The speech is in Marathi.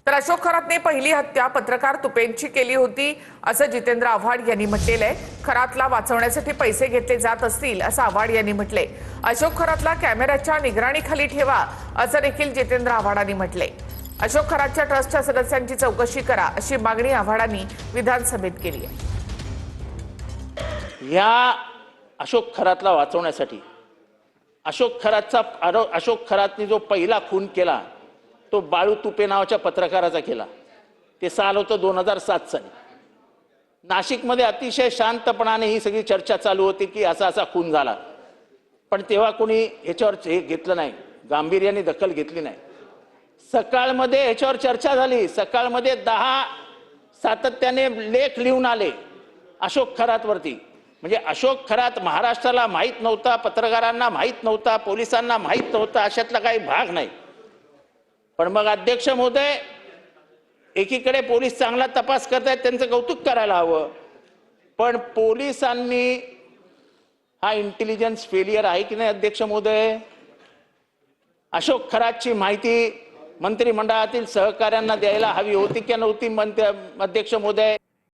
तर अशोक खरातने पहिली हत्या पत्रकार तुपेंची केली होती असं जितेंद्र आव्हाड यांनी म्हटलेलं आहे। खरातला वाचवण्यासाठी पैसे घेतले जात असतील असं आव्हाड यांनी म्हटले। अशोक खरातला कॅमेऱ्याच्या निगराणीखाली ठेवा असं देखील जितेंद्र आव्हाडांनी म्हटले। अशोक खरातच्या ट्रस्टच्या सदस्यांची चौकशी करा अशी मागणी आव्हाडांनी विधानसभेत केली आहे। या अशोक खरातला वाचवण्यासाठी अशोक खरातने जो पहिला खून केला तो बाळू तुपे नावाच्या पत्रकाराचा केला। ते साल होतं 2007 साली। नाशिकमध्ये अतिशय शांतपणाने ही सगळी चर्चा चालू होती की असा खून झाला, पण तेव्हा कोणी ह्याच्यावर हे घेतलं नाही, गांभीर्याने दखल घेतली नाही। सकाळमध्ये ह्याच्यावर चर्चा झाली। सकाळमध्ये 10 सातत्याने लेख लिहून आले अशोक खरातवरती। म्हणजे अशोक खरात महाराष्ट्राला माहित नव्हता, पत्रकारांना माहित नव्हता, पोलिसांना माहित नव्हता, अशातला काही भाग नाही। पण मग अध्यक्ष महोदय, एकीकडे पोलीस चांगला तपास करतायत, त्यांचं कौतुक करायला हवं, पण पोलिसांनी हा इंटेलिजन्स फेलियर आहे की नाही अध्यक्ष महोदय? अशोक खरातची माहिती मंत्रिमंडळातील सहकाऱ्यांना द्यायला हवी होती की नव्हती अध्यक्ष महोदय?